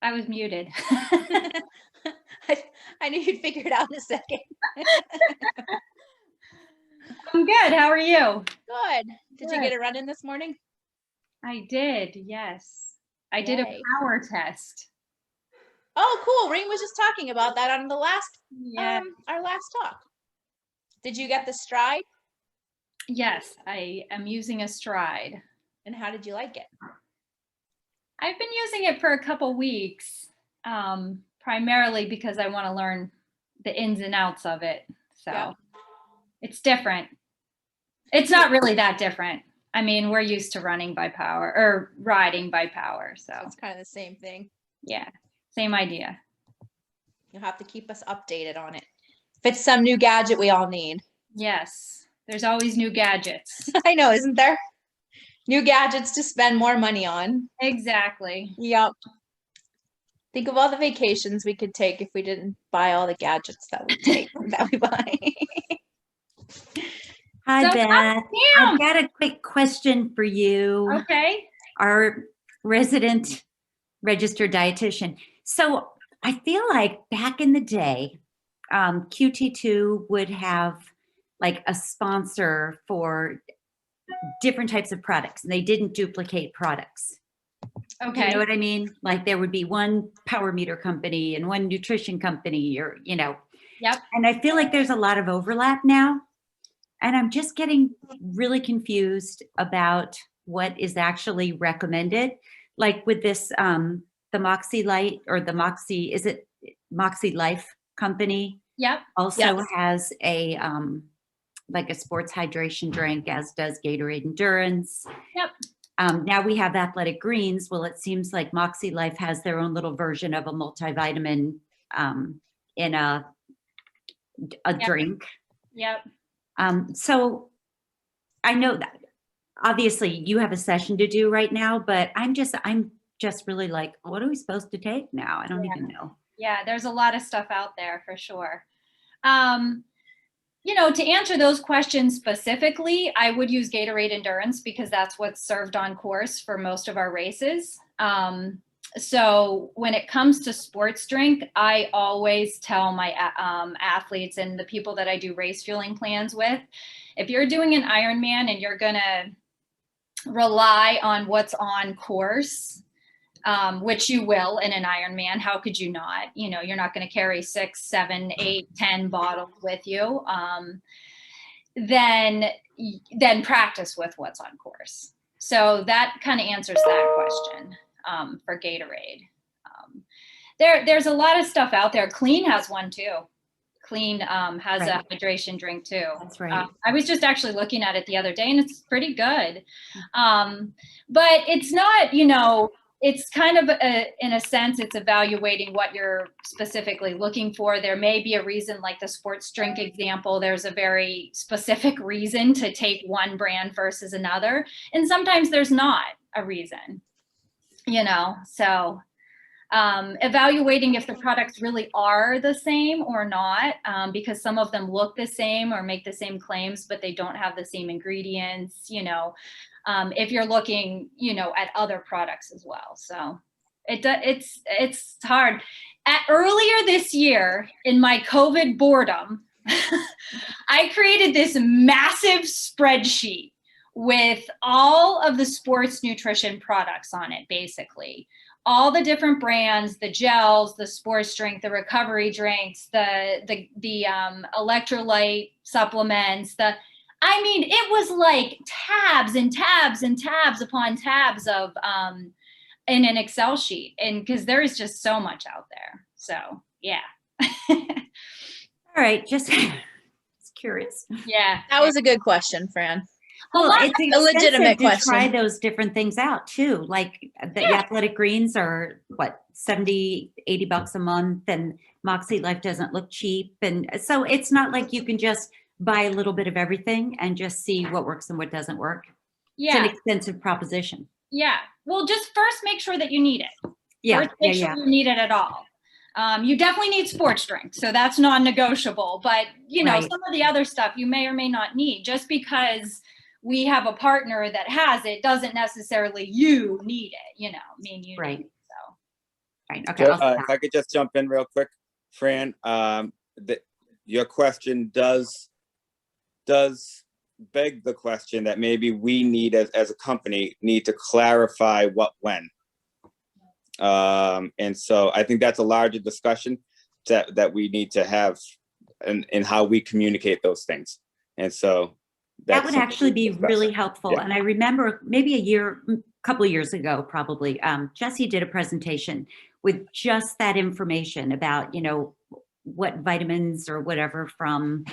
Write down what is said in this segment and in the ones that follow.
I was muted. I knew you'd figure it out in a second. I'm good. How are you? Good. Did you get a run in this morning? I did, yes. I did a power test. Oh, cool. Rain was just talking about that on the last, Yeah. our last talk. Did you get the stride? Yes, I am using a stride. And how did you like it? I've been using it for a couple weeks, primarily because I want to learn the ins and outs of it. So It's different. It's not really that different. I mean, we're used to running by power or riding by power. So it's kind of the same thing. Yeah, same idea. You'll have to keep us updated on it. If it's some new gadget we all need. Yes, there's always new gadgets. I know, isn't there? New gadgets to spend more money on. Exactly. Yep. Think of all the vacations we could take if we didn't buy all the gadgets that we buy. Hi, Beth. I've got a quick question for you. Okay. Our resident registered dietitian. So I feel like back in the day, QT2 would have like a sponsor for different types of products, and they didn't duplicate products. Okay. You know what I mean? Like there would be one power meter company and one nutrition company, or, you know. Yep. And I feel like there's a lot of overlap now. And I'm just getting really confused about what is actually recommended. Like with this, the Moxie Light or the Moxie, is it Moxie Life company? Yep. Also has a, like a sports hydration drink, as does Gatorade Endurance. Yep. Now we have Athletic Greens. Well, it seems like Moxie Life has their own little version of a multivitamin in a drink. Yep. So I know that obviously you have a session to do right now, but I'm just really like, what are we supposed to take now? I don't even know. Yeah, there's a lot of stuff out there for sure. You know, to answer those questions specifically, I would use Gatorade Endurance because that's what's served on course for most of our races. So when it comes to sports drink, I always tell my athletes and the people that I do race fueling plans with, if you're doing an Ironman and you're going to rely on what's on course, which you will in an Ironman, how could you not? You know, you're not going to carry 6, 7, 8, 10 bottles with you. Then practice with what's on course. So that kind of answers that question. For Gatorade. There's a lot of stuff out there. Clean has one too. Clean has a hydration drink too. That's right. I was just actually looking at it the other day and it's pretty good. But it's not, you know, it's kind of in a sense, it's evaluating what you're specifically looking for. There may be a reason, like the sports drink example, there's a very specific reason to take one brand versus another. And sometimes there's not a reason. You know, so evaluating if the products really are the same or not, because some of them look the same or make the same claims, but they don't have the same ingredients, you know, if you're looking, you know, at other products as well. So it's hard. Earlier this year in my COVID boredom, I created this massive spreadsheet with all of the sports nutrition products on it, basically. All the different brands, the gels, the sports drink, the recovery drinks, the electrolyte supplements, I mean, it was like tabs and tabs and tabs upon tabs of in an Excel sheet. And because there is just so much out there. So yeah. All right, just curious. Yeah. That was a good question, Fran. Well, it's a legitimate question. Try those different things out too. Like the Athletic Greens are what, 70, 80 bucks a month, and Moxie Life doesn't look cheap. And so it's not like you can just buy a little bit of everything and just see what works and what doesn't work. Yeah. It's an expensive proposition. Yeah. Well, just first make sure that you need it. Yeah. First, make sure you need it at all. You definitely need sports drink, so that's non-negotiable. But you know, some of the other stuff you may or may not need. Just because we have a partner that has it doesn't necessarily you need it. You know, I mean, you need it, so. Right. Okay. So, I'll stop. if I could just jump in real quick, Fran, your question does beg the question that maybe we need as a company need to clarify what when. And so I think that's a larger discussion that we need to have in how we communicate those things. And so That would actually be really helpful. helpful. Yeah. And I remember maybe a couple of years ago, probably, Jesse did a presentation with just that information about, you know, what vitamins or whatever from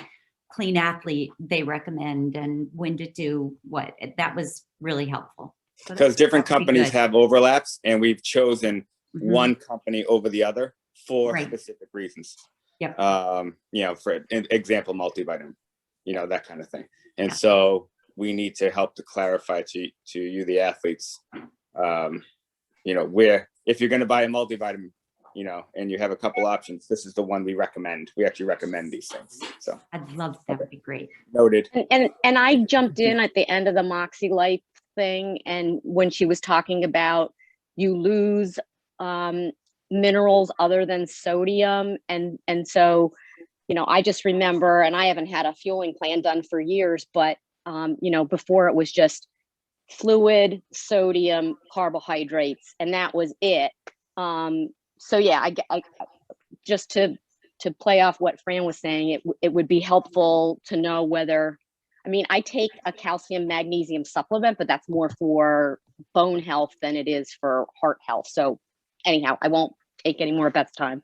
Clean Athlete they recommend and when to do what. That was really helpful. So Because different that would be companies good. have overlaps, and we've chosen Mhm. one company over the other for Right. specific reasons. Yep. You know, for example, multivitamin, you know, that kind of thing. And Yeah. so we need to help to clarify to you, the athletes, you know, where if you're going to buy a multivitamin, you know, and you have a couple options, this is the one we recommend. We actually recommend these things. So I'd love that. Would be great. noted. And I jumped in at the end of the Moxie Life thing, and when she was talking about you lose minerals other than sodium, and so, you know, I just remember, and I haven't had a fueling plan done for years, but you know, before it was just fluid, sodium, carbohydrates, and that was it. So yeah, I just to play off what Fran was saying, it would be helpful to know whether, I mean, I take a calcium magnesium supplement, but that's more for bone health than it is for heart health. So anyhow, I won't take any more of Beth's time.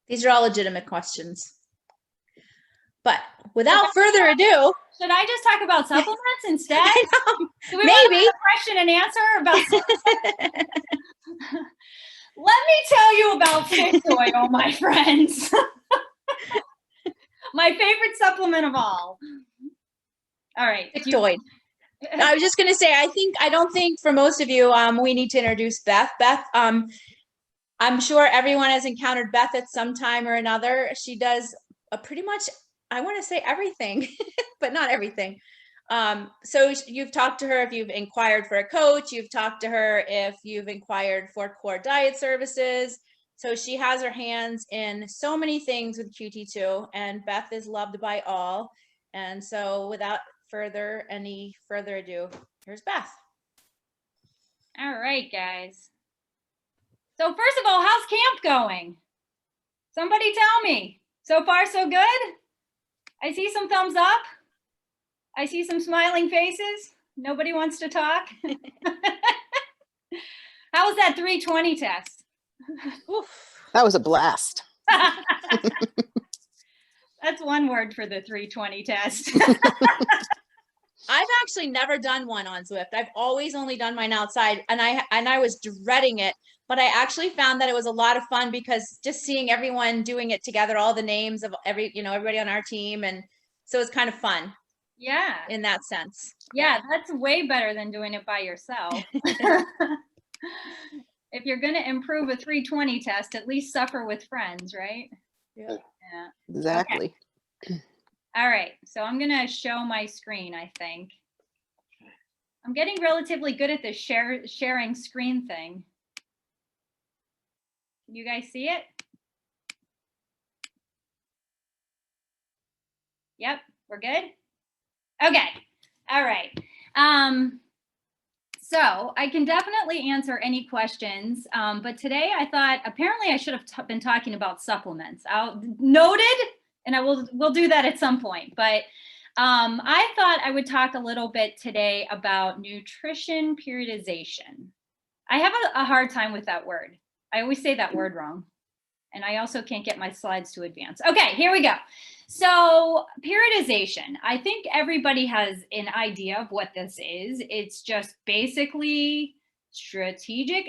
These are all legitimate questions. But without further ado, Should I just talk about supplements instead? Do we maybe. want a question and answer about Let me tell you about fish oil, my friends. My favorite supplement of all. All right. Factoid. I was just going to say, I don't think for most of you, we need to introduce Beth. Beth, I'm sure everyone has encountered Beth at some time or another. She does pretty much, I want to say everything, but not everything. So you've talked to her if you've inquired for a coach, you've talked to her if you've inquired for core diet services. So she has her hands in so many things with QT2, and Beth is loved by all. And so without any further ado, here's Beth. All right, guys. So first of all, how's camp going? Somebody tell me. So far, so good? I see some thumbs up. I see some smiling faces. Nobody wants to talk. How was that 320 test? Oof. That was a blast. That's one word for the 320 test. I've actually never done one on Zwift. I've always only done mine outside, and I was dreading it, but I actually found that it was a lot of fun because just seeing everyone doing it together, all the names of everybody on our team, and so it's kind of fun. Yeah. In that sense. Yeah, that's way better than doing it by yourself. If you're going to improve a 320 test, at least suffer with friends, right? Yeah. Yeah. Exactly. Okay. All right, so I'm going to show my screen, I think. I'm getting relatively good at this sharing screen thing. Can you guys see it? Yep, we're good? Okay, all right. So I can definitely answer any questions, but today I thought apparently I should have been talking about supplements. Noted, and we'll do that at some point. But I thought I would talk a little bit today about nutrition periodization. I have a hard time with that word. I always say that word wrong. And I also can't get my slides to advance. Okay, here we go. So periodization, I think everybody has an idea of what this is. It's just basically strategic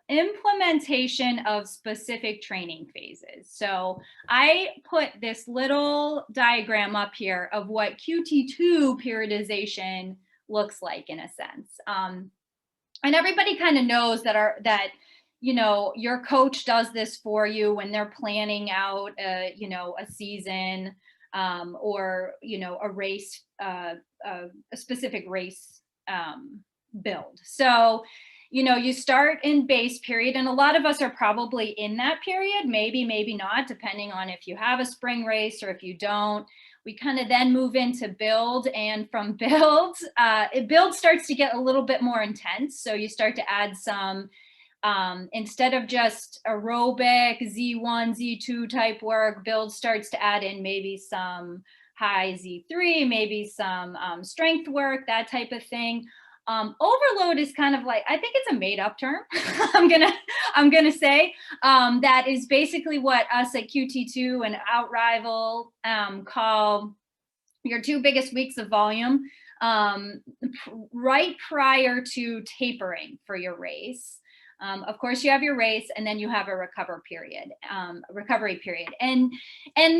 implementation of specific training phases. So I put this little diagram up here of what QT2 periodization looks like in a sense. And everybody kind of knows that you know, your coach does this for you when they're planning out, you know, a season or, you know, a race, a specific race build. So you know, you start in base period, and a lot of us are probably in that period, maybe not, depending on if you have a spring race or if you don't. We kind of then move into build, and from build, build starts to get a little bit more intense. So you start to add some, instead of just aerobic Z1, Z2 type work, build starts to add in maybe some high Z3, maybe some strength work, that type of thing. Overload is kind of like, I think it's a made up term. I'm gonna say that is basically what us at QT2 and Outrival call your 2 biggest weeks of volume right prior to tapering for your race. Of course, you have your race, and then you have a recovery period. And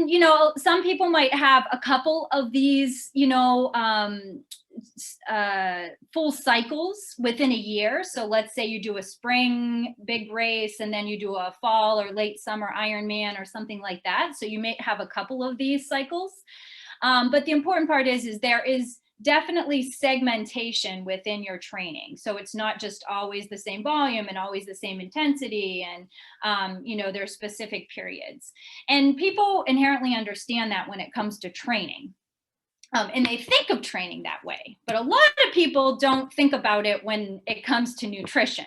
you know, some people might have a couple of these, you know, full cycles within a year. So let's say you do a spring big race, and then you do a fall or late summer Ironman or something like that. So you may have a couple of these cycles. But the important part is there is definitely segmentation within your training. So it's not just always the same volume and always the same intensity, and you know, there's specific periods. And people inherently understand that when it comes to training. And they think of training that way, but a lot of people don't think about it when it comes to nutrition.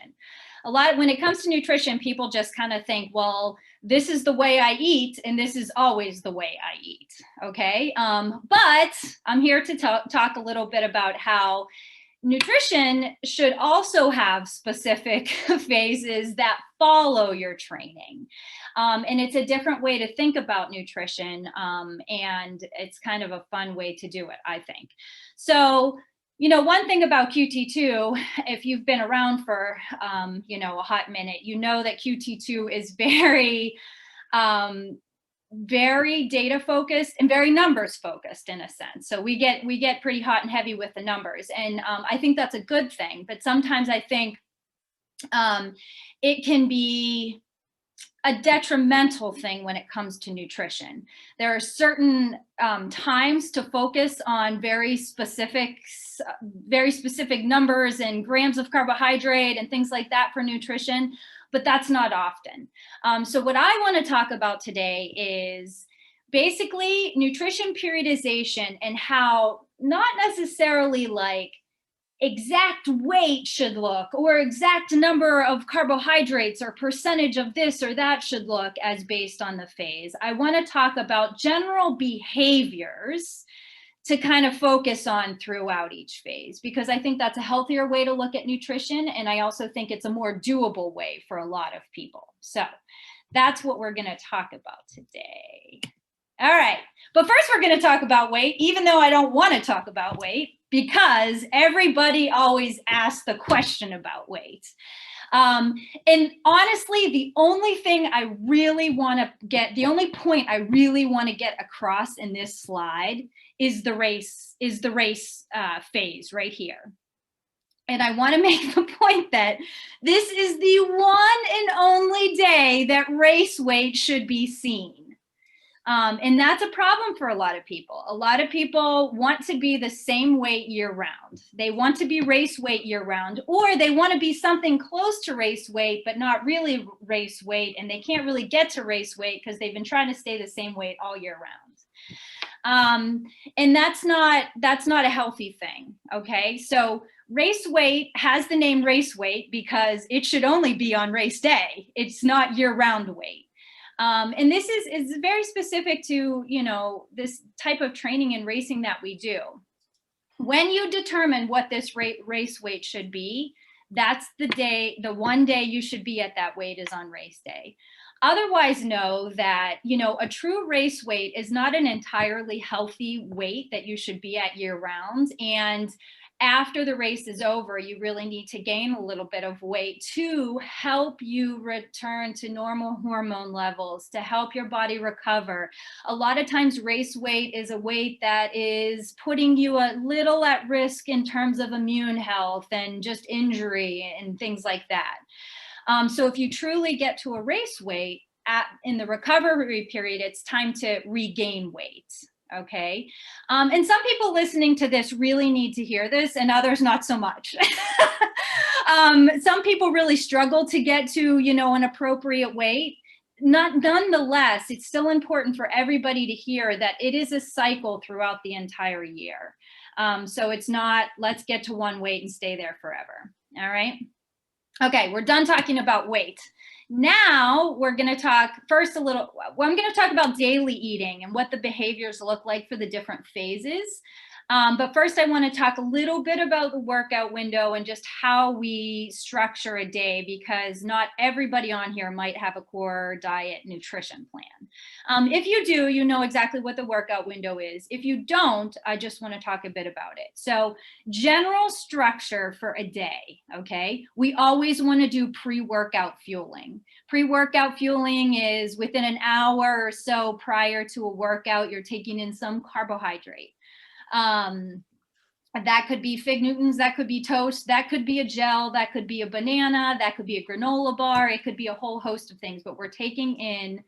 When it comes to nutrition, people just kind of think, well, this is the way I eat, and this is always the way I eat, okay? But I'm here to talk a little bit about how nutrition should also have specific phases that follow your training. And it's a different way to think about nutrition, and it's kind of a fun way to do it, I think. So, you know, one thing about QT2, if you've been around for, you know, a hot minute, you know that QT2 is very, very data focused and very numbers focused in a sense. So we get pretty hot and heavy with the numbers, and I think that's a good thing. But sometimes I think it can be a detrimental thing when it comes to nutrition. There are certain times to focus on very specific numbers and grams of carbohydrate and things like that for nutrition, but that's not often. So what I want to talk about today is basically nutrition periodization, and how not necessarily like exact weight should look, or exact number of carbohydrates or percentage of this or that should look as based on the phase. I want to talk about general behaviors to kind of focus on throughout each phase, because I think that's a healthier way to look at nutrition. And I also think it's a more doable way for a lot of people. So that's what we're going to talk about today. All right. But first we're going to talk about weight, even though I don't want to talk about weight, because everybody always asks the question about weight. And honestly, the only thing I really want to get, the only point I really want to get across in this slide is the race phase right here. And I want to make the point that this is the one and only day that race weight should be seen. And that's a problem for a lot of people. A lot of people want to be the same weight year round. They want to be race weight year round, or they want to be something close to race weight, but not really race weight. And they can't really get to race weight because they've been trying to stay the same weight all year round. And that's not a healthy thing. Okay. So race weight has the name race weight because it should only be on race day. It's not year round weight. And this is very specific to, you know, this type of training and racing that we do. When you determine what this race weight should be, that's the one day you should be at that weight is on race day. Otherwise, know that, you know, a true race weight is not an entirely healthy weight that you should be at year round. And after the race is over, you really need to gain a little bit of weight to help you return to normal hormone levels, to help your body recover. A lot of times race weight is a weight that is putting you a little at risk in terms of immune health and just injury and things like that. So if you truly get to a race weight in the recovery period, it's time to regain weight. Okay. And some people listening to this really need to hear this, and others not so much. Some people really struggle to get to, an appropriate weight. Nonetheless, it's still important for everybody to hear that it is a cycle throughout the entire year. So it's not, let's get to one weight and stay there forever. All right. Okay, we're done talking about weight. Now we're going to talk first I'm going to talk about daily eating and what the behaviors look like for the different phases. But first I want to talk a little bit about the workout window and just how we structure a day, because not everybody on here might have a core diet nutrition plan. If you do, you know exactly what the workout window is. If you don't, I just want to talk a bit about it. So general structure for a day, okay? We always want to do pre-workout fueling. Pre-workout fueling is within an hour or so prior to a workout, you're taking in some carbohydrate. That could be fig Newtons, that could be toast, that could be a gel, that could be a banana, that could be a granola bar, it could be a whole host of things, but we're taking in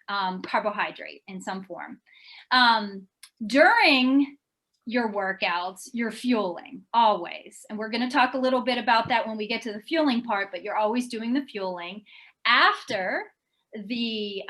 carbohydrate in some form. During your workouts, you're fueling always. And we're going to talk a little bit about that when we get to the fueling part, but you're always doing the fueling. After the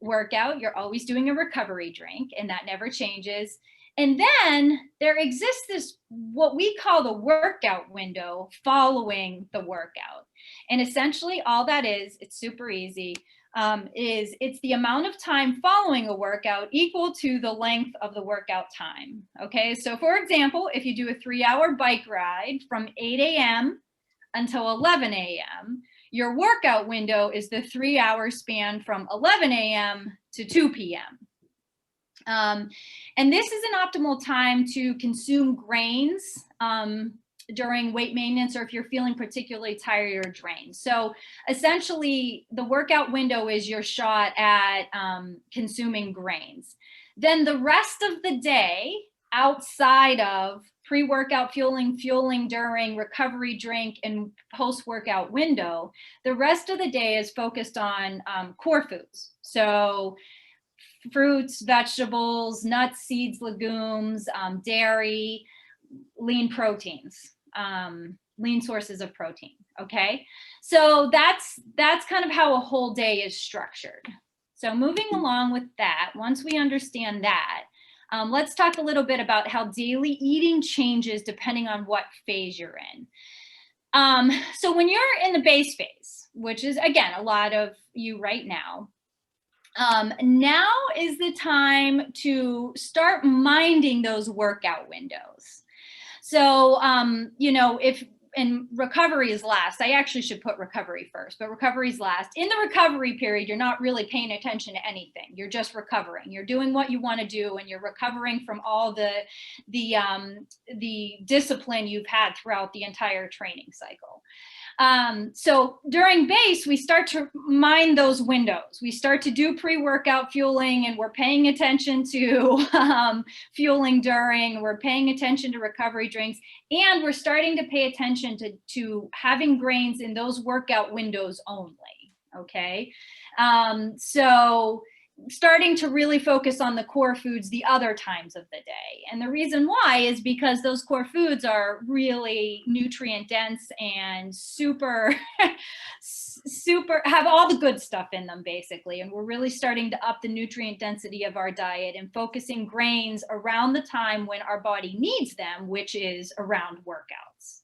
workout, you're always doing a recovery drink, and that never changes. And then there exists this, what we call the workout window following the workout. And essentially all that is, it's super easy, it's the amount of time following a workout equal to the length of the workout time. Okay, so for example, if you do a 3-hour bike ride from 8 a.m. until 11 a.m., your workout window is the 3-hour span from 11 a.m. to 2 p.m. And this is an optimal time to consume grains during weight maintenance, or if you're feeling particularly tired or drained. So essentially the workout window is your shot at consuming grains. Then the rest of the day, outside of pre-workout fueling during, recovery drink, and post-workout window, the rest of the day is focused on core foods. So fruits, vegetables, nuts, seeds, legumes, dairy, lean proteins, lean sources of protein. Okay, so that's kind of how a whole day is structured. So moving along with that, once we understand that, let's talk a little bit about how daily eating changes depending on what phase you're in. So when you're in the base phase, which is again a lot of you right now, now is the time to start minding those workout windows. So, if, and recovery is last, I actually should put recovery first, but recovery is last. In the recovery period, you're not really paying attention to anything. You're just recovering. You're doing what you want to do, and you're recovering from all the discipline you've had throughout the entire training cycle. So during base, we start to mind those windows. We start to do pre-workout fueling, and we're paying attention to fueling during, we're paying attention to recovery drinks, and we're starting to pay attention to having grains in those workout windows only, okay? So starting to really focus on the core foods the other times of the day. And the reason why is because those core foods are really nutrient dense and super have all the good stuff in them basically. And we're really starting to up the nutrient density of our diet and focusing grains around the time when our body needs them, which is around workouts.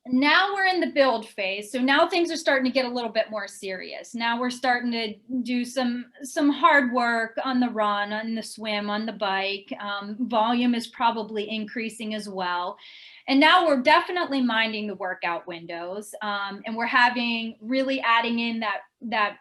Now we're in the build phase. So now things are starting to get a little bit more serious. Now we're starting to do some hard work on the run, on the swim, on the bike. Volume is probably increasing as well. And now we're definitely minding the workout windows. And we're really adding in that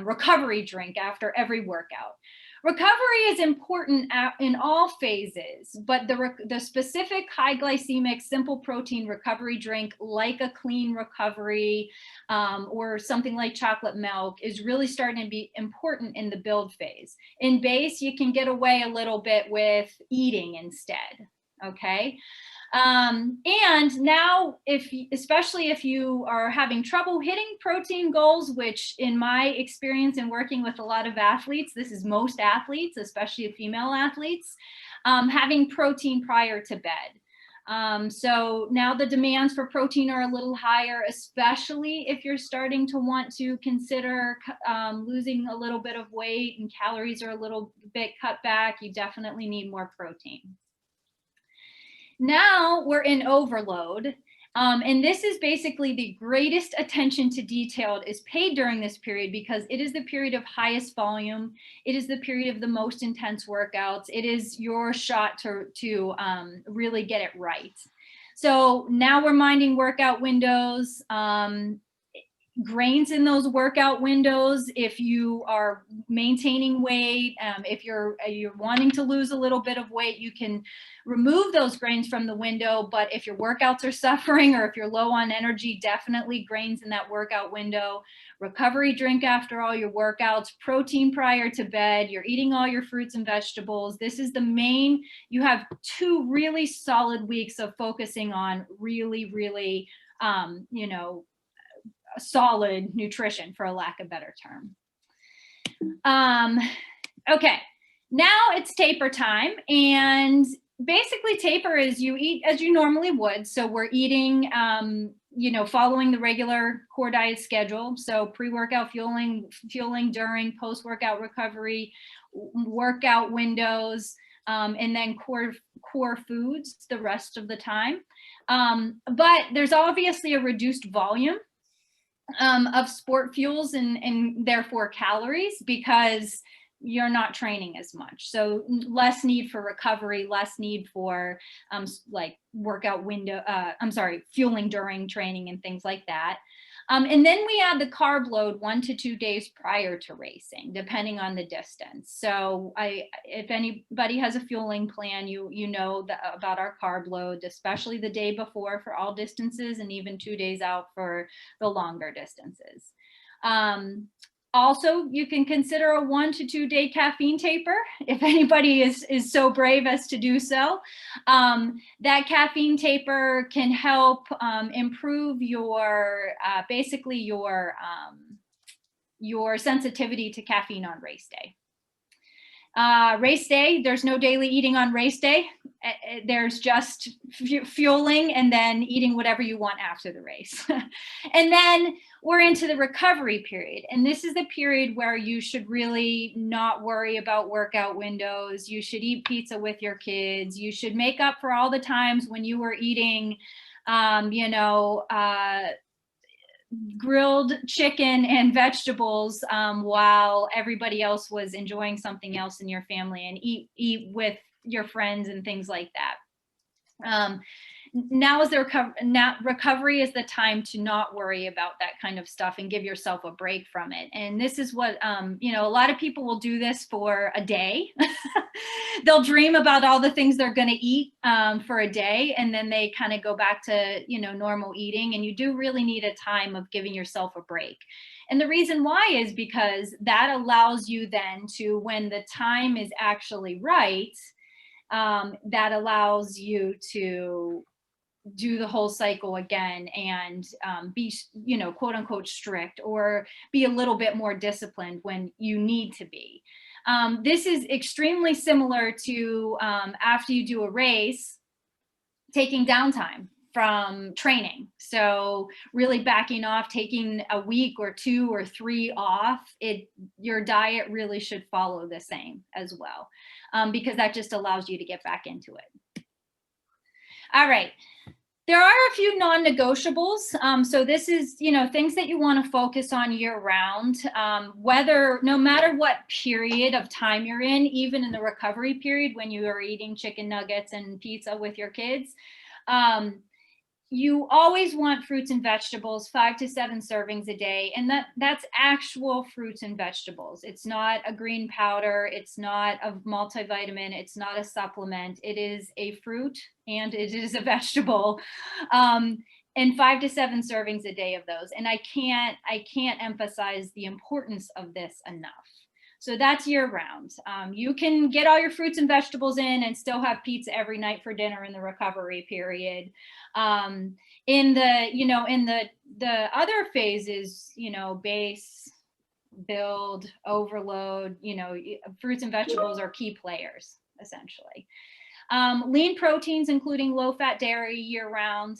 recovery drink after every workout. Recovery is important in all phases, but the specific high glycemic simple protein recovery drink like a clean recovery or something like chocolate milk is really starting to be important in the build phase. In base, you can get away a little bit with eating instead, okay? And now, especially if you are having trouble hitting protein goals, which in my experience in working with a lot of athletes, this is most athletes, especially female athletes, having protein prior to bed. So now the demands for protein are a little higher, especially if you're starting to want to consider losing a little bit of weight and calories are a little bit cut back. You definitely need more protein. Now we're in overload. And this is basically the greatest attention to detail is paid during this period because it is the period of highest volume. It is the period of the most intense workouts. It is your shot to really get it right. So now we're minding workout windows, grains in those workout windows. If you are maintaining weight, if you're wanting to lose a little bit of weight, you can remove those grains from the window. But if your workouts are suffering or if you're low on energy, definitely grains in that workout window. Recovery drink after all your workouts, protein prior to bed, you're eating all your fruits and vegetables. This is the main, you have 2 really solid weeks of focusing on really, really, solid nutrition, for a lack of better term. Okay, now it's taper time. And basically taper is you eat as you normally would. So we're eating, following the regular core diet schedule. So pre-workout fueling during, post-workout recovery, workout windows, and then core foods the rest of the time. But there's obviously a reduced volume of sport fuels and therefore calories because you're not training as much. So less need for recovery, less need for like workout window, fueling during training and things like that. And then we add the carb load 1 to 2 days prior to racing, depending on the distance. So if anybody has a fueling plan, you know about our carb load, especially the day before for all distances and even 2 days out for the longer distances. Also, you can consider a 1 to 2 day caffeine taper if anybody is so brave as to do so. That caffeine taper can help improve your your sensitivity to caffeine on race day. Race day, there's no daily eating on race day. There's just fueling and then eating whatever you want after the race. And then we're into the recovery period. And this is the period where you should really not worry about workout windows. You should eat pizza with your kids. You should make up for all the times when you were eating, grilled chicken and vegetables while everybody else was enjoying something else in your family, and eat with your friends and things like that. Now is the recovery is the time to not worry about that kind of stuff and give yourself a break from it. And this is what, a lot of people will do this for a day. They'll dream about all the things they're going to eat for a day, and then they kind of go back to, normal eating. And you do really need a time of giving yourself a break. And the reason why is because that allows you then to, when the time is actually right, that allows you to do the whole cycle again and be, quote unquote strict, or be a little bit more disciplined when you need to be. This is extremely similar to after you do a race, taking downtime from training. So really backing off, taking a week or 2 or 3 off, your diet really should follow the same as well, because that just allows you to get back into it. All right. There are a few non-negotiables. So this is, things that you want to focus on year round, no matter what period of time you're in, even in the recovery period when you are eating chicken nuggets and pizza with your kids. You always want fruits and vegetables, 5 to 7 servings a day. And that's actual fruits and vegetables. It's not a green powder. It's not a multivitamin. It's not a supplement. It is a fruit and it is a vegetable. And 5 to 7 servings a day of those. And I can't emphasize the importance of this enough. So that's year round. You can get all your fruits and vegetables in and still have pizza every night for dinner in the recovery period. In the other phases, base, build, overload, fruits and vegetables are key players essentially. Lean proteins, including low-fat dairy year round.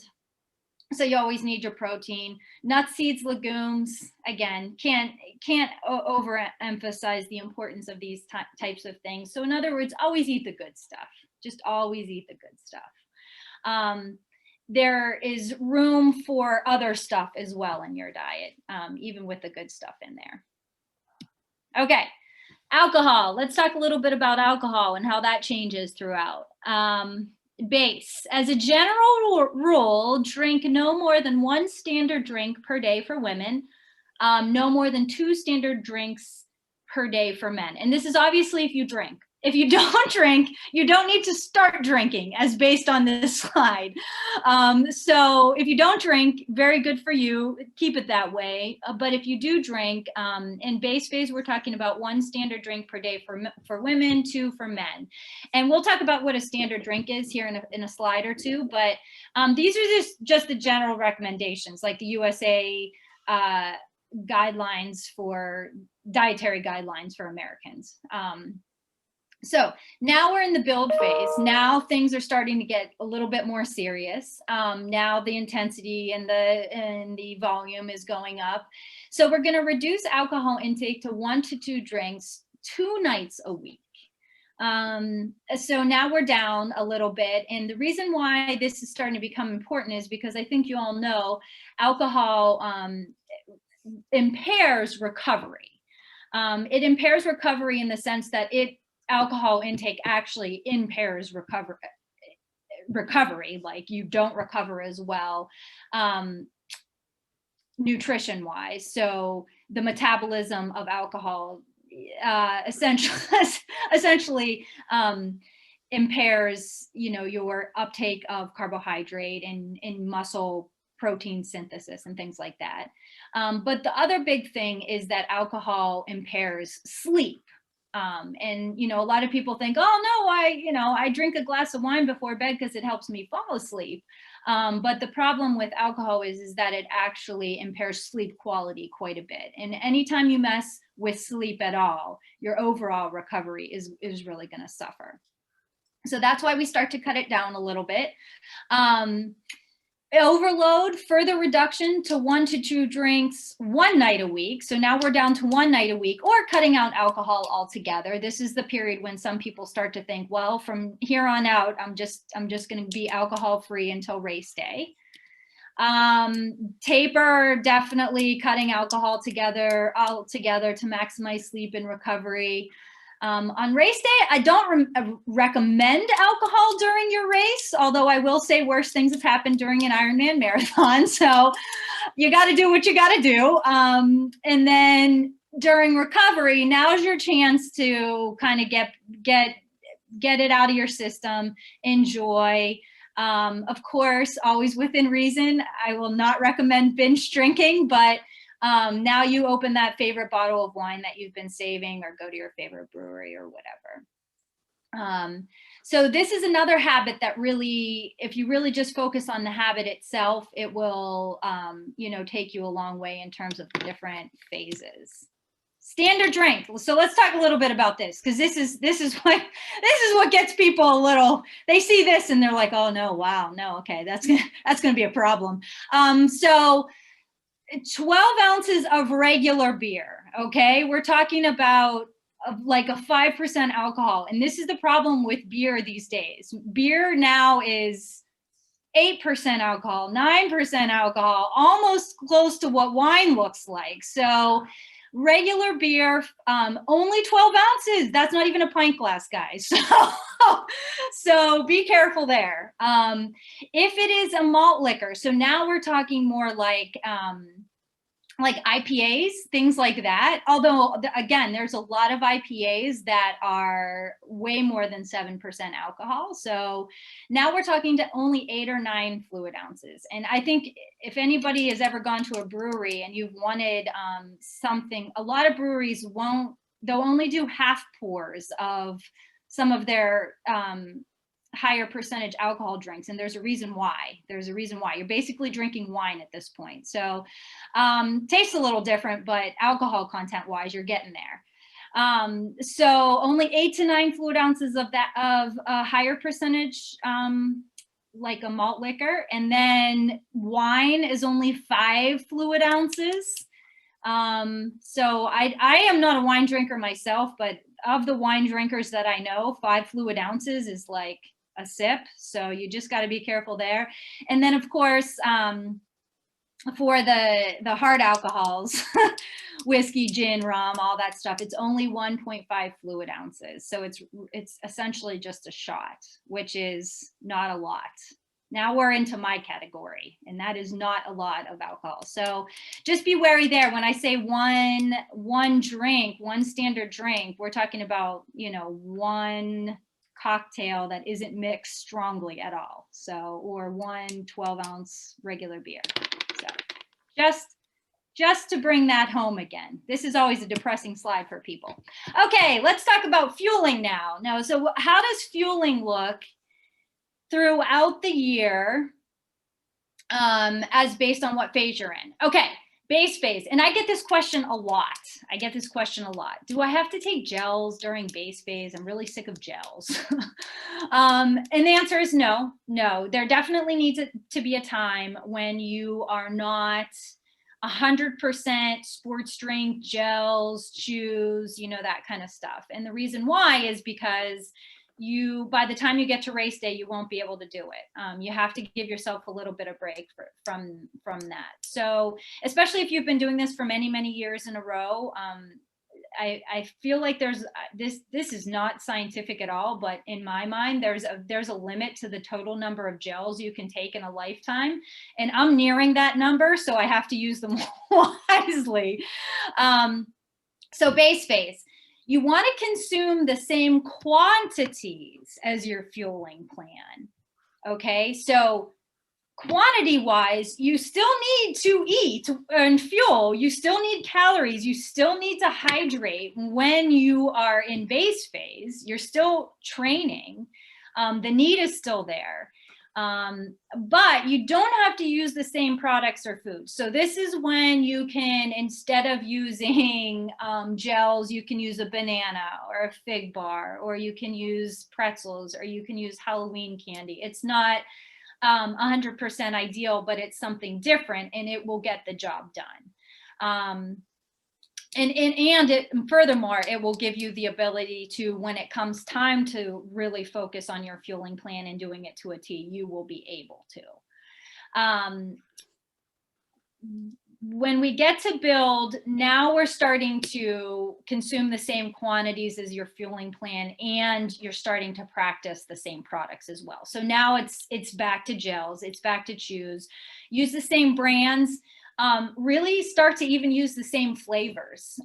So you always need your protein. Nuts, seeds, legumes, again, can't overemphasize the importance of these types of things. So in other words, always eat the good stuff. Just always eat the good stuff. There is room for other stuff as well in your diet, even with the good stuff in there. Okay, alcohol. Let's talk a little bit about alcohol and how that changes throughout. Base. As a general rule, drink no more than 1 standard drink per day for women, no more than 2 standard drinks per day for men. And this is obviously if you drink. If you don't drink, you don't need to start drinking, as based on this slide. So if you don't drink, very good for you, keep it that way. But if you do drink, in base phase, we're talking about 1 standard drink per day for women, 2 for men. And we'll talk about what a standard drink is here in a slide or two, but these are just the general recommendations, like the USA guidelines for dietary guidelines for Americans. So now we're in the build phase. Now things are starting to get a little bit more serious. Now the intensity and the volume is going up. So we're going to reduce alcohol intake to 1 to 2 drinks 2 nights a week. So now we're down a little bit. And the reason why this is starting to become important is because I think you all know alcohol impairs recovery. It impairs recovery in the sense that alcohol intake actually impairs recovery, like you don't recover as well nutrition wise. So the metabolism of alcohol essentially impairs your uptake of carbohydrate and muscle protein synthesis and things like that. But the other big thing is that alcohol impairs sleep. And a lot of people think, oh no, I drink a glass of wine before bed because it helps me fall asleep. But the problem with alcohol is that it actually impairs sleep quality quite a bit. And anytime you mess with sleep at all, your overall recovery is really going to suffer. So that's why we start to cut it down a little bit. Overload, further reduction to 1 to 2 drinks 1 night a week. So now we're down to 1 night a week, or cutting out alcohol altogether. This is the period when some people start to think, well, from here on out, I'm just going to be alcohol free until race day. Taper, definitely cutting alcohol altogether to maximize sleep and recovery. On race day, I don't recommend alcohol during your race, although I will say worse things have happened during an Ironman marathon. So you got to do what you got to do. And then during recovery, now's your chance to kind of get it out of your system, enjoy. Of course, always within reason. I will not recommend binge drinking, but now you open that favorite bottle of wine that you've been saving, or go to your favorite brewery or whatever. So this is another habit that really, if you really just focus on the habit itself, it will, take you a long way in terms of the different phases. Standard drink. So let's talk a little bit about this, because this is what gets people a little. They see this and they're like, oh no, wow, no, okay, that's gonna be a problem. So 12 ounces of regular beer, okay? We're talking about like a 5% alcohol. And this is the problem with beer these days. Beer now is 8% alcohol, 9% alcohol, almost close to what wine looks like. So regular beer, only 12 ounces. That's not even a pint glass, guys. So be careful there. If it is a malt liquor, so now we're talking more like IPAs, things like that. Although, again, there's a lot of IPAs that are way more than 7% alcohol. So now we're talking to only 8 or 9 fluid ounces. And I think if anybody has ever gone to a brewery and you've wanted something, a lot of breweries won't they'll only do half pours of some of their higher percentage alcohol drinks. And there's a reason why. There's a reason why. You're basically drinking wine at this point. So tastes a little different, but alcohol content wise, you're getting there. So only 8 to 9 fluid ounces of a higher percentage, like a malt liquor. And then wine is only 5 fluid ounces. So I am not a wine drinker myself, but of the wine drinkers that I know, 5 fluid ounces is like a sip. So you just got to be careful there. And then of course, for the hard alcohols, whiskey, gin, rum, all that stuff, it's only 1.5 fluid ounces. So it's essentially just a shot, which is not a lot. Now we're into my category, and that is not a lot of alcohol. So just be wary there. When I say one drink, one standard drink, we're talking about, you know, one cocktail that isn't mixed strongly at all. So, or 1 12-ounce regular beer. So just to bring that home again. This is always a depressing slide for people. Okay, let's talk about fueling now. So how does fueling look throughout the year, as based on what phase you're in? Okay, base phase. And I get this question a lot. Do I have to take gels during base phase? I'm really sick of gels. And the answer is no. There definitely needs to be a time when you are not 100% sports drink, gels, chews, you know, that kind of stuff. And the reason why is because by the time you get to race day, you won't be able to do it. You have to give yourself a little bit of break from that. So especially if you've been doing this for many, many years in a row, I feel like there's this is not scientific at all, but in my mind, there's a limit to the total number of gels you can take in a lifetime. And I'm nearing that number, so I have to use them wisely. So base phase. You want to consume the same quantities as your fueling plan. Okay, so quantity wise, you still need to eat and fuel. You still need calories. You still need to hydrate when you are in base phase. You're still training. The need is still there. But you don't have to use the same products or foods. So this is when you can, instead of using gels, you can use a banana or a fig bar, or you can use pretzels, or you can use Halloween candy. It's not 100% ideal, but it's something different, and it will get the job done. And furthermore, it will give you the ability to, when it comes time to really focus on your fueling plan and doing it to a T, you will be able to. When we get to build, now we're starting to consume the same quantities as your fueling plan, and you're starting to practice the same products as well. So now it's back to gels, it's back to chews, use the same brands. Really start to even use the same flavors.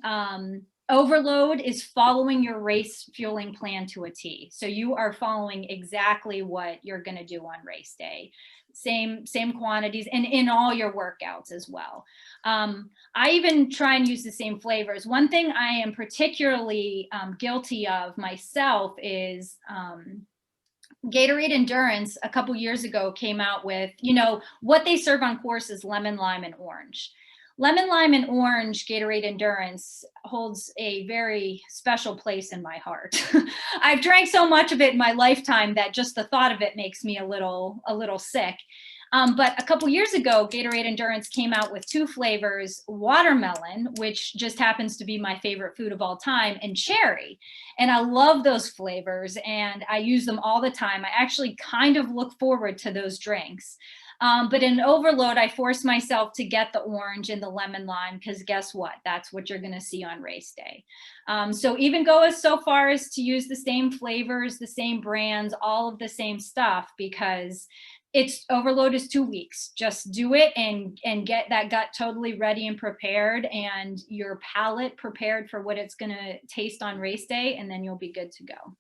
Overload is following your race fueling plan to a T. So you are following exactly what you're going to do on race day. Same quantities, and in all your workouts as well. I even try and use the same flavors. One thing I am particularly guilty of myself is Gatorade Endurance a couple years ago came out with, you know, what they serve on course is lemon, lime, and orange. Lemon, lime, and orange Gatorade Endurance holds a very special place in my heart. I've drank so much of it in my lifetime that just the thought of it makes me a little sick. But a couple years ago, Gatorade Endurance came out with 2 flavors, watermelon, which just happens to be my favorite food of all time, and cherry. And I love those flavors, and I use them all the time. I actually kind of look forward to those drinks. But in overload, I force myself to get the orange and the lemon lime, because guess what? That's what you're going to see on race day. So even go so far as to use the same flavors, the same brands, all of the same stuff, because overload is 2 weeks. Just do it and get that gut totally ready and prepared, and your palate prepared for what it's going to taste on race day, and then you'll be good to go.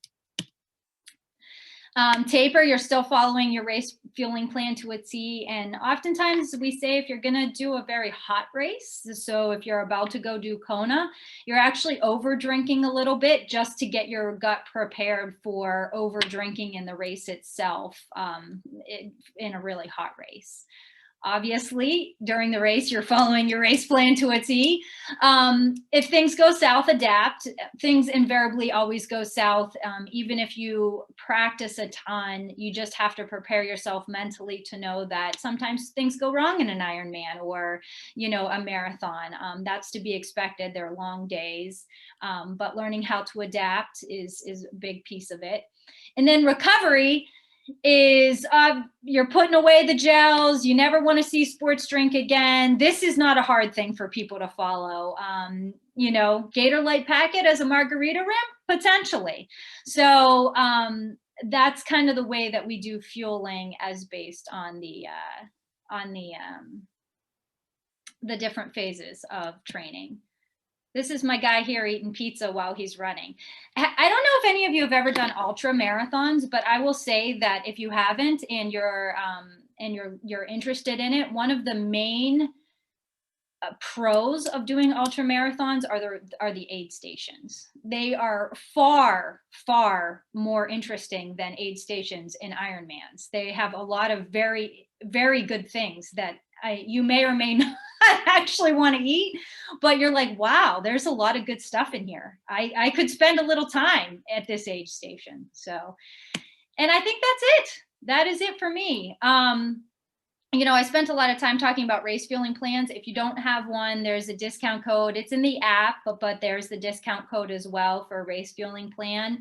Taper, you're still following your race fueling plan to a T. And oftentimes we say if you're going to do a very hot race, so if you're about to go do Kona, you're actually over drinking a little bit just to get your gut prepared for over drinking in the race itself in a really hot race. Obviously, during the race, you're following your race plan to a T. If things go south, adapt. Things invariably always go south. Even if you practice a ton, you just have to prepare yourself mentally to know that sometimes things go wrong in an Ironman or, you know, a marathon. That's to be expected. They're long days, but learning how to adapt is a big piece of it. And then recovery is you're putting away the gels. You never want to see sports drink again. This is not a hard thing for people to follow. You know, Gator Light packet as a margarita rim, potentially. So that's kind of the way that we do fueling as based on the different phases of training. This is my guy here eating pizza while he's running. I don't know if any of you have ever done ultra marathons, but I will say that if you haven't and you're interested in it, one of the main pros of doing ultra marathons are the aid stations. They are far, far more interesting than aid stations in Ironmans. They have a lot of very, very good things that you may or may not actually want to eat, but you're like, wow, there's a lot of good stuff in here. I could spend a little time at this aid station. So, and I think that's it. That is it for me. You know, I spent a lot of time talking about race fueling plans. If you don't have one, there's a discount code. It's in the app, but there's the discount code as well for a race fueling plan.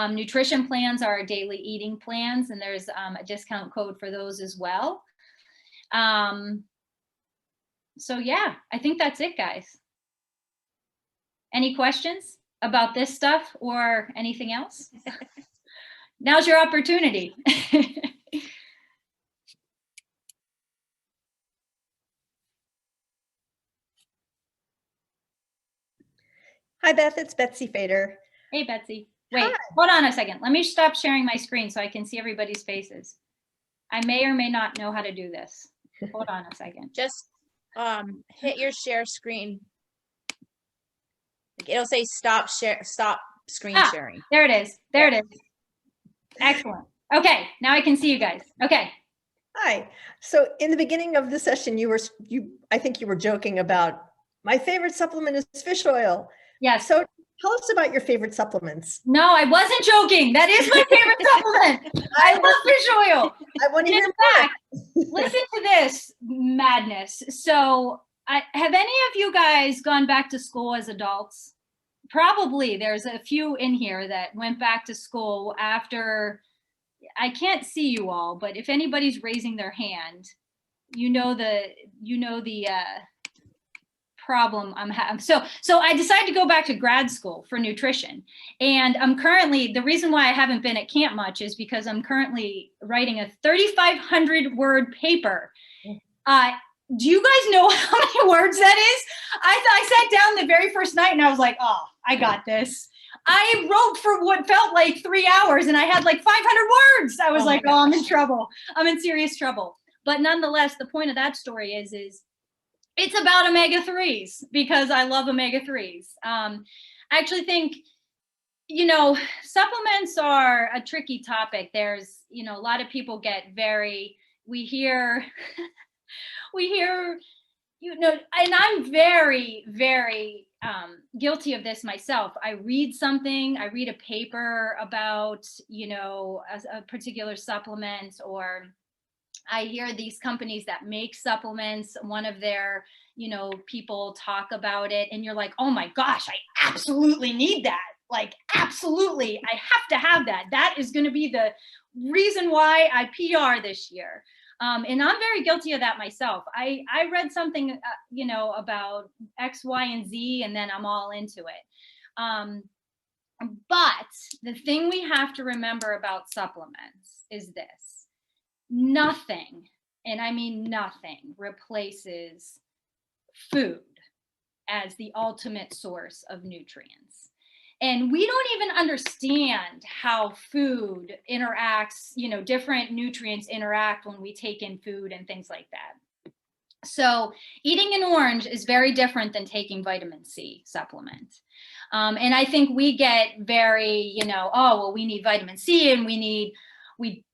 Nutrition plans are daily eating plans, and there's a discount code for those as well. So yeah, I think that's it, guys. Any questions about this stuff or anything else? Now's your opportunity. Hi, Beth. It's Betsy Fader. Hey, Betsy. Wait, Hi. hold on a second. Let me stop sharing my screen so I can see everybody's faces. I may or may not know how to do this. Hold on a second. Just hit your share screen. It'll say stop screen sharing. There it is. There it is. Excellent. Okay, now I can see you guys. Okay. Hi. So in the beginning of the session, I think you were joking about my favorite supplement is fish oil. Yes. So tell us about your favorite supplements. No, I wasn't joking. That is my favorite supplement. I love fish oil. I want to hear In more. fact, listen to this madness. So have any of you guys gone back to school as adults? Probably there's a few in here that went back to school after, I can't see you all, but if anybody's raising their hand, you know the problem I'm having. So I decided to go back to grad school for nutrition. And I'm currently, the reason why I haven't been at camp much is because I'm currently writing a 3,500 word paper. Do you guys know how many words that is? I sat down the very first night and I was like, oh, I got this. I wrote for what felt like 3 hours and I had like 500 words. I was like, oh, I'm in trouble. I'm in serious trouble. But nonetheless, the point of that story is it's about omega-3s because I love omega-3s. I actually think, you know, supplements are a tricky topic. There's, you know, a lot of people get we hear, you know, and I'm very, very guilty of this myself. I read a paper about, you know, a particular supplement, or I hear these companies that make supplements, one of their, you know, people talk about it, and you're like, oh my gosh, I absolutely need that. Like, absolutely, I have to have that. That is going to be the reason why I PR this year. And I'm very guilty of that myself. I read something, you know, about X, Y, and Z, and then I'm all into it. But the thing we have to remember about supplements is this: nothing, and I mean nothing, replaces food as the ultimate source of nutrients. And we don't even understand how food interacts, different nutrients interact when we take in food and things like that. So eating an orange is very different than taking vitamin C supplement. And I think we get very, oh, well, we need vitamin C and we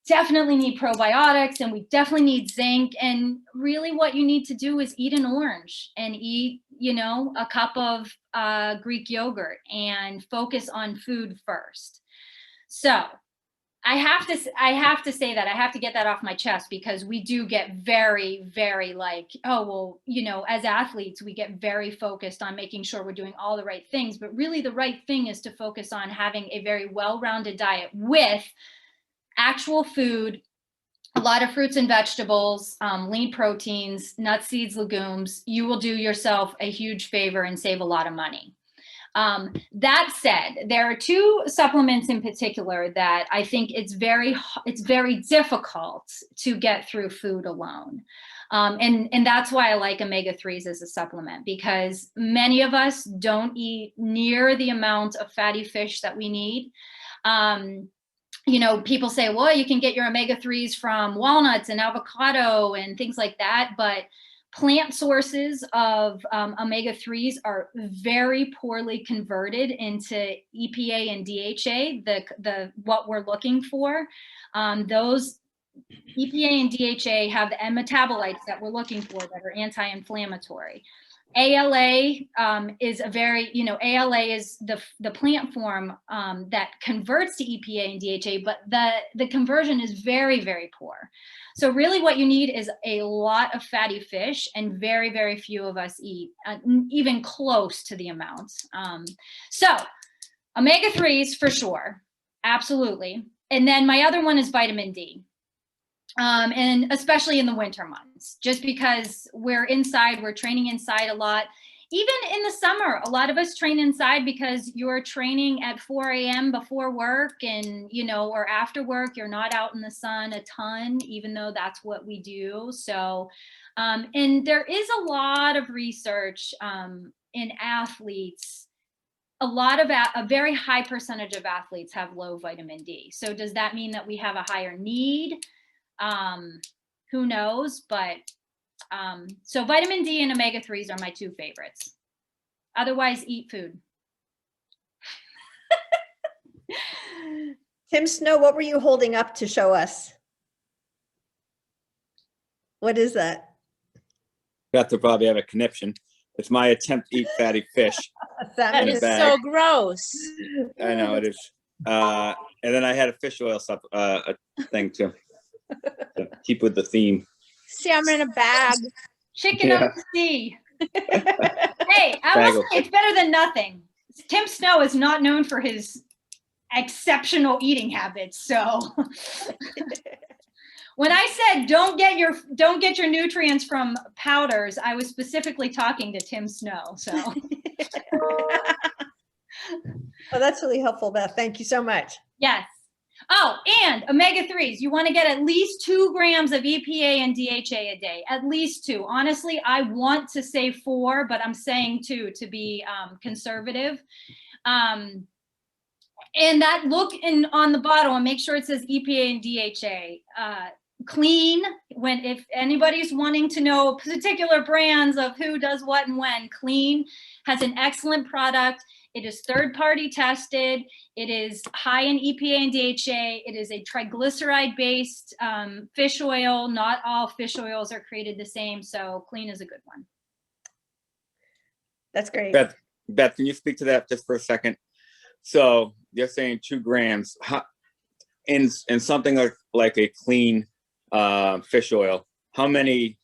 definitely need probiotics and we definitely need zinc. And really what you need to do is eat an orange and eat, a cup of Greek yogurt and focus on food first. So I have to say that I have to get that off my chest, because we do get very, very like, oh, well, as athletes, we get very focused on making sure we're doing all the right things. But really the right thing is to focus on having a very well-rounded diet with actual food, a lot of fruits and vegetables, lean proteins, nuts, seeds, legumes. You will do yourself a huge favor and save a lot of money. That said, there are two supplements in particular that I think it's very difficult to get through food alone. And that's why I like omega-3s as a supplement, because many of us don't eat near the amount of fatty fish that we need. People say, well, you can get your omega-3s from walnuts and avocado and things like that, but plant sources of omega-3s are very poorly converted into EPA and DHA, the what we're looking for. Those EPA and DHA have the metabolites that we're looking for that are anti-inflammatory. ALA is a very, ALA is the plant form that converts to EPA and DHA, but the conversion is very, very poor. So really what you need is a lot of fatty fish, and very, very few of us eat even close to the amounts. So omega-3s for sure, absolutely. And then my other one is vitamin D. And especially in the winter months, just because we're inside, we're training inside a lot. Even in the summer, a lot of us train inside because you're training at 4 a.m. before work and, or after work, you're not out in the sun a ton, even though that's what we do. So, and there is a lot of research in athletes. A very high percentage of athletes have low vitamin D. So does that mean that we have a higher need? Who knows? But so vitamin D and omega-3s are my two favorites. Otherwise, eat food. Tim Snow, what were you holding up to show us? What is that? Beth will probably have a conniption. It's my attempt to eat fatty fish. That In a is bag. so gross. I know it is. And then I had a fish oil a thing too. To keep with the theme. Salmon in a bag. Chicken on the sea. Hey, I will say it's better than nothing. Tim Snow is not known for his exceptional eating habits. So when I said don't get your nutrients from powders, I was specifically talking to Tim Snow. So Oh, that's really helpful, Beth. Thank you so much. yes. Oh, and omega-3s, you want to get at least 2 grams of EPA and DHA a day, at least 2. Honestly, I want to say 4, but I'm saying 2 to be conservative. And that look on the bottle and make sure it says EPA and DHA. Clean, if anybody's wanting to know particular brands of who does what and when, Clean has an excellent product. It is third-party tested. It is high in EPA and DHA. It is a triglyceride-based fish oil. Not all fish oils are created the same, so Clean is a good one. That's great. Beth, can you speak to that just for a second? So you're saying 2 grams in something like a Clean fish oil. How many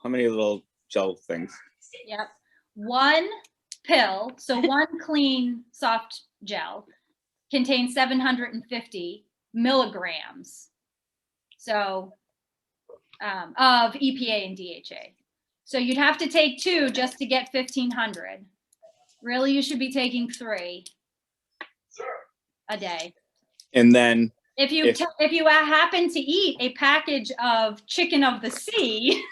little gel things? Yep, 1 pill, so 1 Clean soft gel contains 750 milligrams of EPA and DHA. So you'd have to take 2 just to get 1,500. Really, you should be taking 3 a day. And then if you happen to eat a package of chicken of the sea,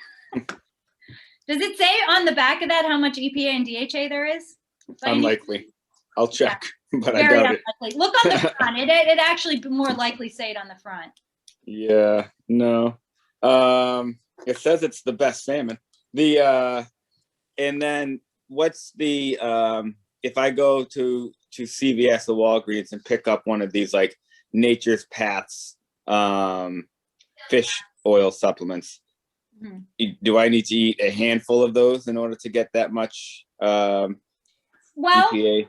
does it say on the back of that how much EPA and DHA there is? Unlikely. I'll check. but I Very doubt it. unlikely. Look on the front. It actually more likely say it on the front. Yeah, no. It says it's the best salmon. And then what's the if I go to CVS or Walgreens and pick up one of these like Nature's Paths fish oil supplements, do I need to eat a handful of those in order to get that much Well, EPA?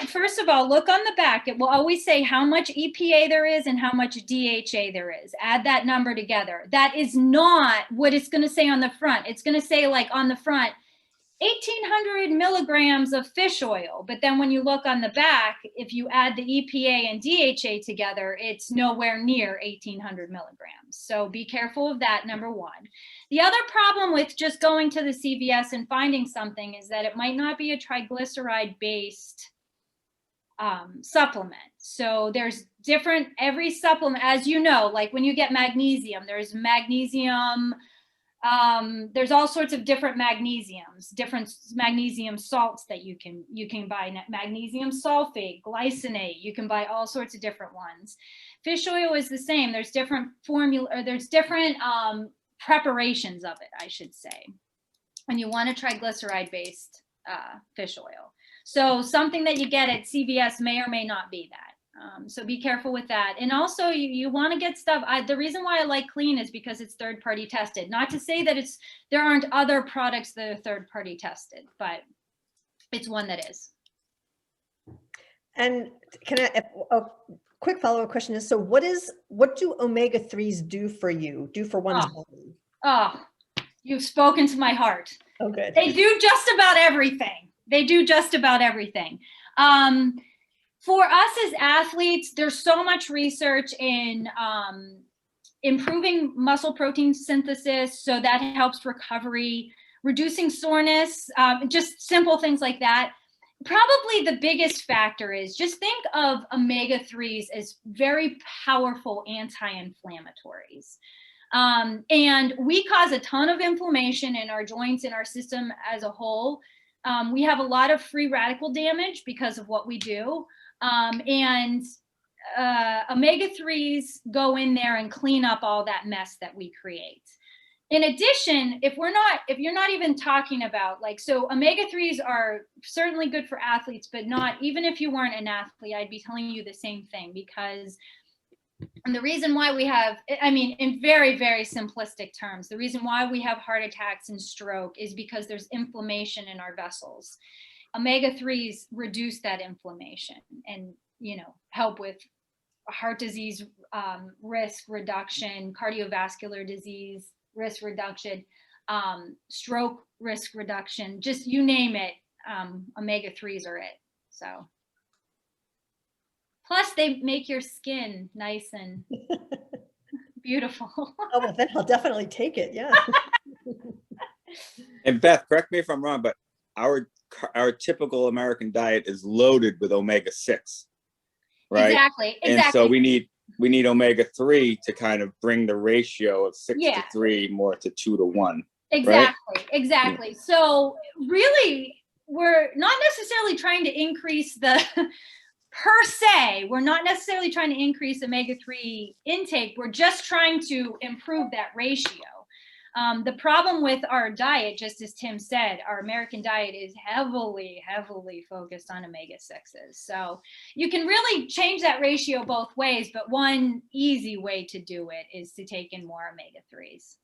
first of all, look on the back. It will always say how much EPA there is and how much DHA there is. Add that number together. That is not what it's going to say on the front. It's going to say like on the front, 1,800 milligrams of fish oil. But then when you look on the back, if you add the EPA and DHA together, it's nowhere near 1,800 milligrams. So be careful of that, number one. The other problem with just going to the CVS and finding something is that it might not be a triglyceride-based supplement. So there's every supplement, as you know, like when you get magnesium, there's magnesium, there's all sorts of different magnesiums, different magnesium salts that you can buy, magnesium sulfate, glycinate, you can buy all sorts of different ones. Fish oil is the same. There's different formula, or there's different preparations of it, I should say. And you want a triglyceride-based fish oil. So something that you get at CVS may or may not be that. So be careful with that. And also you want to get stuff. The reason why I like clean is because it's third-party tested. Not to say that there aren't other products that are third-party tested, but it's one that is. And can a quick follow-up question is, so what do omega-3s do for one's body? Oh, you've spoken to my heart. Oh, good. They do just about everything. They do just about everything. For us as athletes, there's so much research in improving muscle protein synthesis, so that helps recovery, reducing soreness, just simple things like that. Probably the biggest factor is just think of omega-3s as very powerful anti-inflammatories. And we cause a ton of inflammation in our joints, in our system as a whole. We have a lot of free radical damage because of what we do. And omega-3s go in there and clean up all that mess that we create. In addition, if you're not even talking about so omega-3s are certainly good for athletes, but not, even if you weren't an athlete, I'd be telling you the same thing, because the reason why we have, in very, very simplistic terms, the reason why we have heart attacks and stroke is because there's inflammation in our vessels. Omega-3s reduce that inflammation and, help with heart disease risk reduction, cardiovascular disease risk reduction, stroke risk reduction, just you name it, omega-3s are it. So, plus they make your skin nice and beautiful. Oh, well, then I'll definitely take it. Yeah. And Beth, correct me if I'm wrong, but our typical American diet is loaded with omega-6, right? Exactly. And so we need omega-3 to kind of bring the ratio of 6 to 3 more to 2 to 1. Exactly. Right? Exactly. Yeah. So really, we're not necessarily trying to increase per se, we're not necessarily trying to increase omega-3 intake. We're just trying to improve that ratio. The problem with our diet, just as Tim said, our American diet is heavily, heavily focused on omega-6s. So you can really change that ratio both ways, but one easy way to do it is to take in more omega-3s.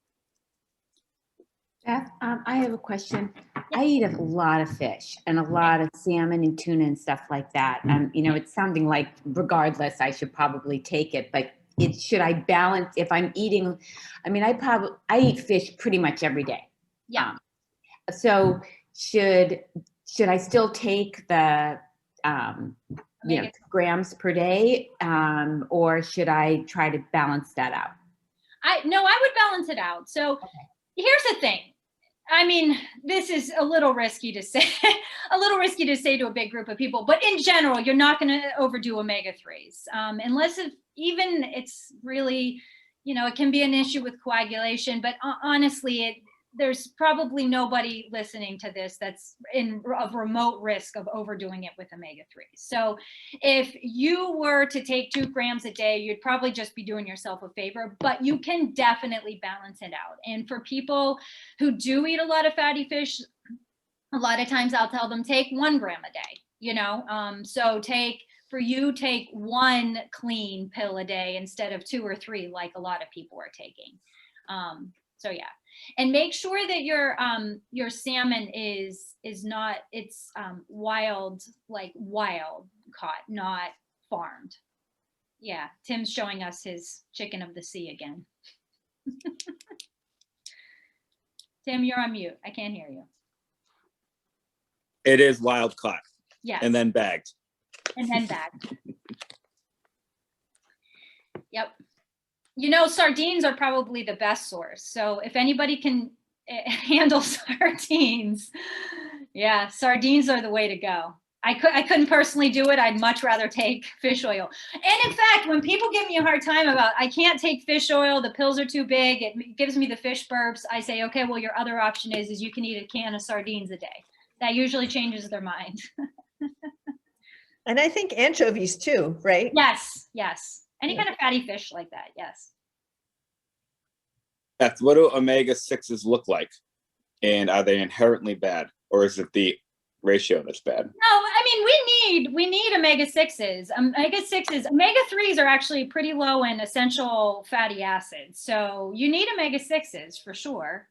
Beth, I have a question. I eat a lot of fish and a lot of salmon and tuna and stuff like that. It's sounding like regardless, I should probably take it, but should I balance if I'm eating? I eat fish pretty much every day. Yeah. So should I still take the grams per day, or should I try to balance that out? I would balance it out. So here's the thing. This is a little risky to say, to a big group of people, but in general, you're not going to overdo omega-3s, unless it's really, it can be an issue with coagulation, but honestly, there's probably nobody listening to this that's in of remote risk of overdoing it with omega-3. So if you were to take 2 grams a day, you'd probably just be doing yourself a favor, but you can definitely balance it out. And for people who do eat a lot of fatty fish, a lot of times I'll tell them take 1 gram a day, you know, so take 1 clean pill a day instead of 2 or 3 like a lot of people are taking. So yeah, and make sure that your salmon is not, it's wild, like wild caught, not farmed. Yeah, Tim's showing us his chicken of the sea again. Tim, you're on mute. I can't hear you. It is wild caught. Yeah. And then bagged. And then bagged. Yep. You know, sardines are probably the best source. So if anybody can handle sardines, yeah, sardines are the way to go. I couldn't personally do it. I'd much rather take fish oil. And in fact, when people give me a hard time about, I can't take fish oil, the pills are too big, it gives me the fish burps, I say, okay, well, your other option is you can eat a can of sardines a day. That usually changes their mind. And I think anchovies too, right? Yes, yes. Any kind of fatty fish like that, yes. Beth, what do omega-6s look like? And are they inherently bad? Or is it the ratio that's bad? No, I mean, we need omega-6s. Omega-3s are actually pretty low in essential fatty acids. So you need omega-6s for sure,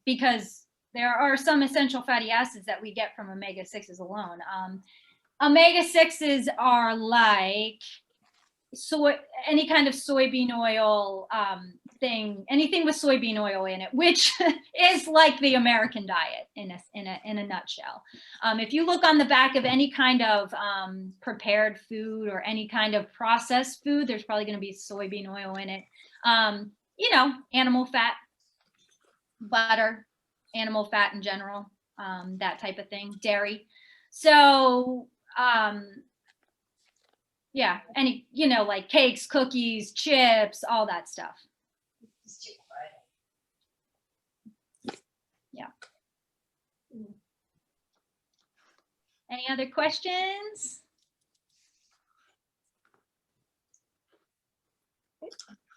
because there are some essential fatty acids that we get from omega-6s alone. Omega-6s are like any kind of soybean oil thing, anything with soybean oil in it, which is like the American diet in a nutshell. If you look on the back of any kind of prepared food or any kind of processed food, there's probably going to be soybean oil in it. You know, animal fat, butter, animal fat in general, that type of thing, dairy. So yeah, any, you know, like cakes, cookies, chips, all that stuff. Yeah. Any other questions?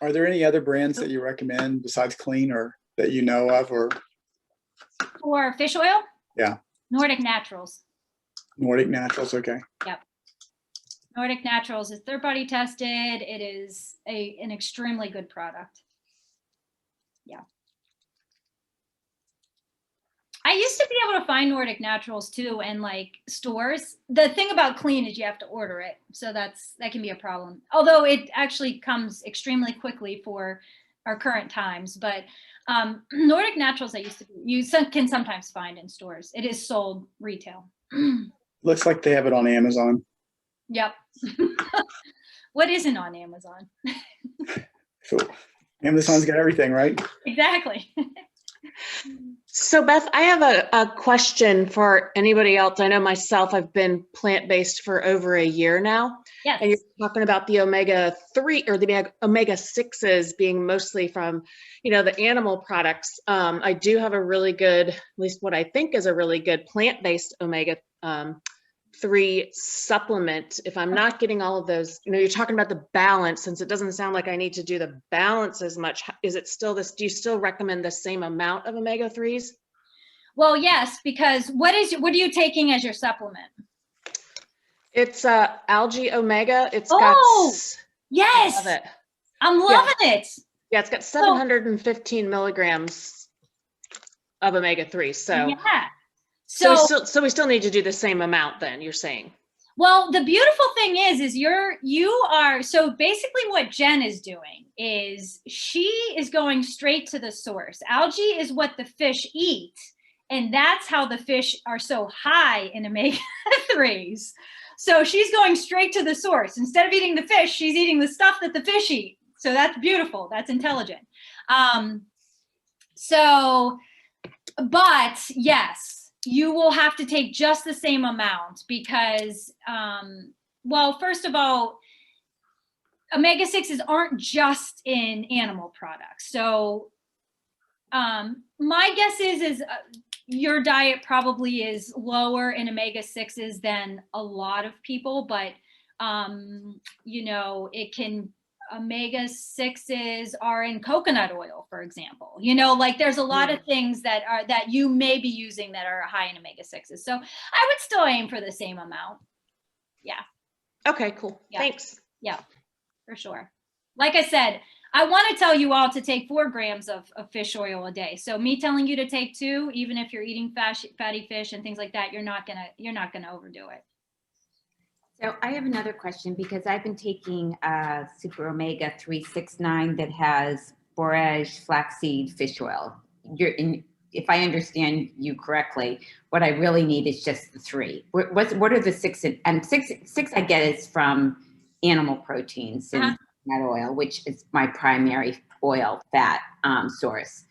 Are there any other brands that you recommend besides Clean or that you know of, or? For fish oil? Yeah. Nordic Naturals. Nordic Naturals, okay. Yep. Nordic Naturals is third-party tested. It is an extremely good product. Yeah. I used to be able to find Nordic Naturals too in like stores. The thing about Clean is you have to order it. So that can be a problem. Although it actually comes extremely quickly for our current times. But Nordic Naturals you can sometimes find in stores. It is sold retail. Looks like they have it on Amazon. Yep. What isn't on Amazon? So Amazon's got everything, right? Exactly. So Beth, I have a question for anybody else. I know myself, I've been plant-based for over a year now. Yes. And you're talking about the omega-3 or the omega-6s being mostly from, you know, the animal products. I do have a really good, at least what I think is a really good plant-based omega-3 supplement. If I'm not getting all of those, you know, you're talking about the balance, since it doesn't sound like I need to do the balance as much. Is it still this, do you still recommend the same amount of omega-3s? Well, yes, because what are you taking as your supplement? It's algae omega. It's yes, love it. I'm loving it. Yeah, it's got 715 milligrams of omega-3. So yeah. So we still need to do the same amount then, you're saying? Well, the beautiful thing is you are, so basically what Jen is doing is she is going straight to the source. Algae is what the fish eat. And that's how the fish are so high in omega-3s. So she's going straight to the source. Instead of eating the fish, she's eating the stuff that the fish eat. So that's beautiful. That's intelligent. But yes, you will have to take just the same amount because, well, first of all, omega-6s aren't just in animal products. So My guess is your diet probably is lower in omega-6s than a lot of people, but you know, omega-6s are in coconut oil, for example. You know, like there's a lot of things that you may be using that are high in omega-6s. So I would still aim for the same amount. Yeah. Okay, cool. Yeah. Thanks. Yeah, for sure. Like I said, I want to tell you all to take 4 grams of fish oil a day. So me telling you to take 2, even if you're eating fatty fish and things like that, you're not gonna overdo it. So I have another question because I've been taking Super Omega 369 that has borage flaxseed fish oil. If I understand you correctly, what I really need is just the 3. What are the 6? And 6 I get is from animal proteins and nut oil, which is my primary oil fat source.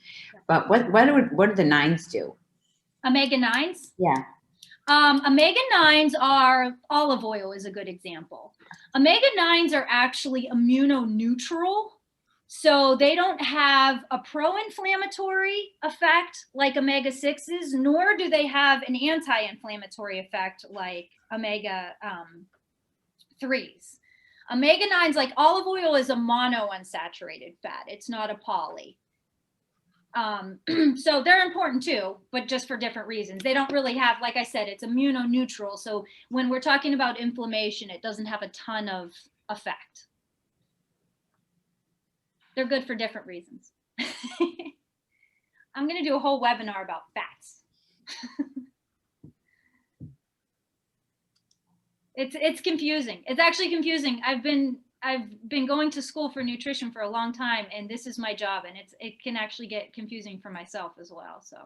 But what do the 9s do? Omega-9s? Yeah. Omega-9s are, olive oil is a good example. Omega-9s are actually immunoneutral. So they don't have a pro-inflammatory effect like omega-6s, nor do they have an anti-inflammatory effect like omega-3s. Omega-9s, like olive oil, is a monounsaturated fat. It's not a poly. So they're important too, but just for different reasons. They don't really have, like I said, it's immunoneutral. So when we're talking about inflammation, it doesn't have a ton of effect. They're good for different reasons. I'm going to do a whole webinar about fats. It's confusing. It's actually confusing. I've been going to school for nutrition for a long time, and this is my job, and it can actually get confusing for myself as well. So.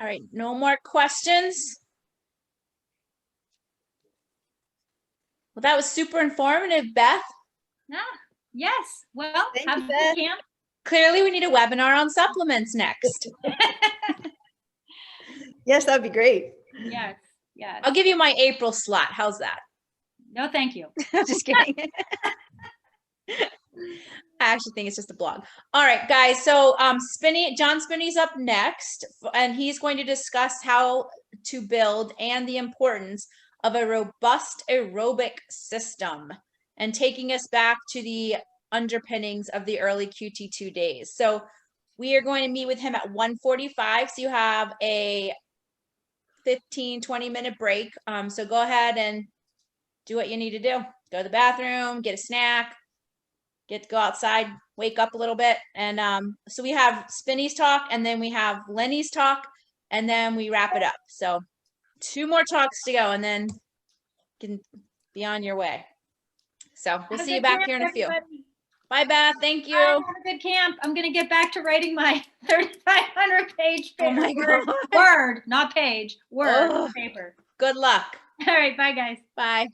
All right, no more questions. Well, that was super informative, Beth. Yes. Well, Thank have you, a Beth. good camp. Clearly, we need a webinar on supplements next. Yes, that'd be great. Yes. Yes. I'll give you my April slot. How's that? No, thank you. Just kidding. I actually think it's just a blog. All right, guys. So John Spinney's up next, and he's going to discuss how to build and the importance of a robust aerobic system and taking us back to the underpinnings of the early QT2 days. So we are going to meet with him at 1:45. So you have a 15-20 minute break. So go ahead and do what you need to do. Go to the bathroom, get a snack, go outside, wake up a little bit. And so we have Spinney's talk, and then we have Lenny's talk, and then we wrap it up. So 2 more talks to go, and then you can be on your way. So we'll see you back here in a few. Bye, Beth. Thank you. Bye, have a good camp. I'm going to get back to writing my 3,500 page paper. Oh my God. Word, not page, word Ugh. paper. Good luck. All right. Bye, guys. Bye.